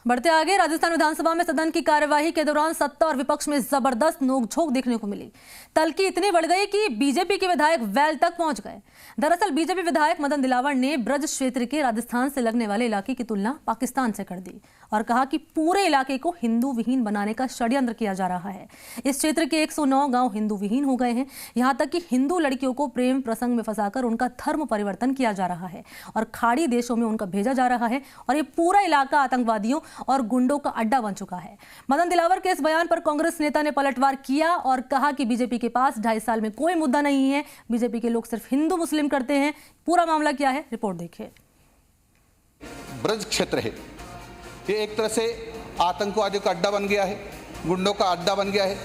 बढ़ते आगे, राजस्थान विधानसभा में सदन की कार्यवाही के दौरान सत्ता और विपक्ष में जबरदस्त नोकझोंक देखने को मिली। तल्खी इतनी बढ़ गई कि बीजेपी के विधायक वेल तक पहुंच गए। दरअसल बीजेपी विधायक मदन दिलावर ने ब्रज क्षेत्र के राजस्थान से लगने वाले इलाके की तुलना पाकिस्तान से कर दी और कहा कि पूरे इलाके को हिंदू विहीन बनाने का षड्यंत्र किया जा रहा है। इस क्षेत्र के 109 गांव हिंदू विहीन हो गए हैं। यहां तक कि हिंदू लड़कियों को प्रेम प्रसंग में फंसाकर उनका धर्म परिवर्तन किया जा रहा है और खाड़ी देशों में उनका भेजा जा रहा है और ये पूरा इलाका आतंकवादियों और गुंडों का अड्डा बन चुका है। मदन दिलावर के इस बयान पर कांग्रेस नेता ने पलटवार किया और कहा कि बीजेपी के पास 2.5 साल में कोई मुद्दा नहीं है, बीजेपी के लोग सिर्फ हिंदू मुस्लिम करते हैं। पूरा मामला क्या है, रिपोर्ट देखिए। ब्रज क्षेत्र है, ये एक तरह से आतंकवादियों का अड्डा बन गया है, गुंडों का अड्डा बन गया है,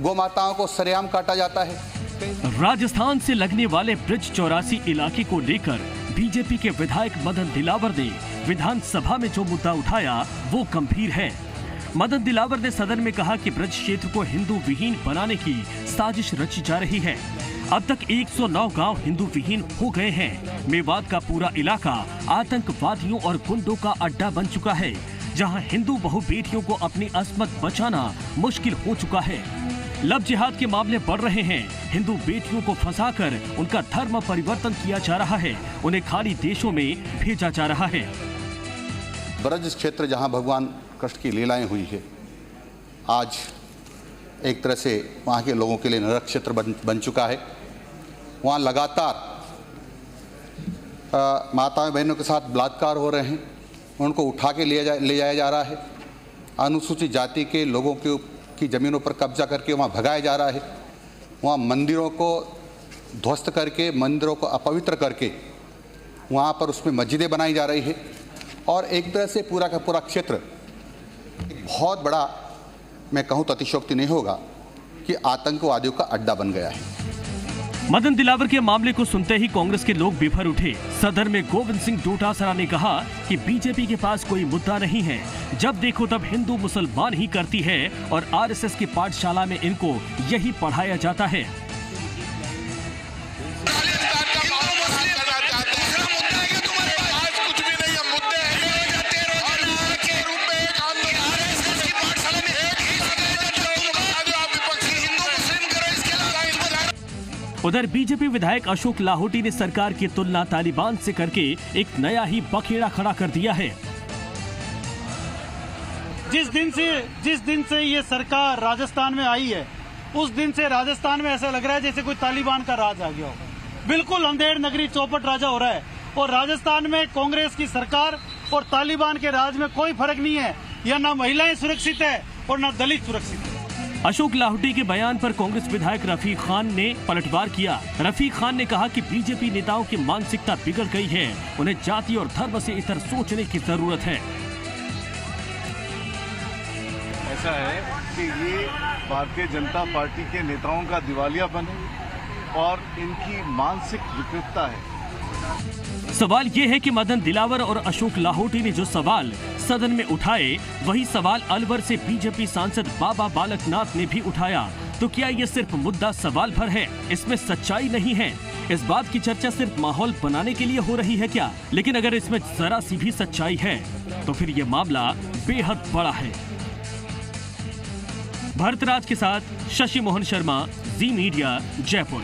गौ माताओं को सरेआम काटा जाता है। राजस्थान से लगने वाले ब्रज 84 इलाके को लेकर बीजेपी के विधायक मदन दिलावर ने विधानसभा में जो मुद्दा उठाया वो गंभीर है। मदन दिलावर ने सदन में कहा कि ब्रज क्षेत्र को हिंदू विहीन बनाने की साजिश रची जा रही है। अब तक 109 गांव हिंदू विहीन हो गए हैं। मेवात का पूरा इलाका आतंकवादियों और गुंडों का अड्डा बन चुका है, जहां हिंदू बहु बेटियों को अपनी अस्मत बचाना मुश्किल हो चुका है। लव जिहाद के मामले बढ़ रहे हैं। हिंदू बेटियों को फंसाकर उनका धर्म परिवर्तन किया जा रहा है, उन्हें खाड़ी देशों में भेजा जा रहा है। ब्रज क्षेत्र जहां भगवान कृष्ण की लीलाएं हुई है, आज एक तरह से वहां के लोगों के लिए नरक क्षेत्र बन चुका है। वहां लगातार माताओं बहनों के साथ बलात्कार हो रहे हैं, उनको उठा के ले जाया जा रहा है। अनुसूचित जाति के लोगों की ज़मीनों पर कब्जा करके वहाँ भगाया जा रहा है। वहाँ मंदिरों को ध्वस्त करके, मंदिरों को अपवित्र करके वहाँ पर उसमें मस्जिदें बनाई जा रही है और एक तरह से पूरा का पूरा क्षेत्र एक बहुत बड़ा, मैं कहूँ तो अतिशयोक्ति नहीं होगा, कि आतंकवादियों का अड्डा बन गया है। मदन दिलावर के मामले को सुनते ही कांग्रेस के लोग बिफर उठे। सदन में गोविंद सिंह डोटासरा ने कहा कि बीजेपी के पास कोई मुद्दा नहीं है, जब देखो तब हिंदू मुसलमान ही करती है और आरएसएस की पाठशाला में इनको यही पढ़ाया जाता है। उधर बीजेपी विधायक अशोक लाहोटी ने सरकार की तुलना तालिबान से करके एक नया ही बखेड़ा खड़ा कर दिया है। जिस दिन से ये सरकार राजस्थान में आई है, उस दिन से राजस्थान में ऐसा लग रहा है जैसे कोई तालिबान का राज आ गया हो। बिल्कुल अंधेड़ नगरी चौपट राजा हो रहा है और राजस्थान में कांग्रेस की सरकार और तालिबान के राज में कोई फर्क नहीं है। यह ना महिलाएं सुरक्षित है और ना दलित सुरक्षित है। अशोक लाहोटी के बयान पर कांग्रेस विधायक रफीक खान ने पलटवार किया। रफीक खान ने कहा कि बीजेपी नेताओं की मानसिकता बिगड़ गई है, उन्हें जाति और धर्म से इतर सोचने की जरूरत है। ऐसा है कि ये भारतीय जनता पार्टी के नेताओं का दिवालियापन है और इनकी मानसिक विकृतता है। सवाल ये है कि मदन दिलावर और अशोक लाहोटी ने जो सवाल सदन में उठाए, वही सवाल अलवर से बीजेपी सांसद बाबा बालकनाथ ने भी उठाया। तो क्या ये सिर्फ मुद्दा सवाल भर है, इसमें सच्चाई नहीं है? इस बात की चर्चा सिर्फ माहौल बनाने के लिए हो रही है क्या? लेकिन अगर इसमें जरा सी भी सच्चाई है तो फिर ये मामला बेहद बड़ा है। भरतराज के साथ शशि मोहन शर्मा, जी मीडिया, जयपुर।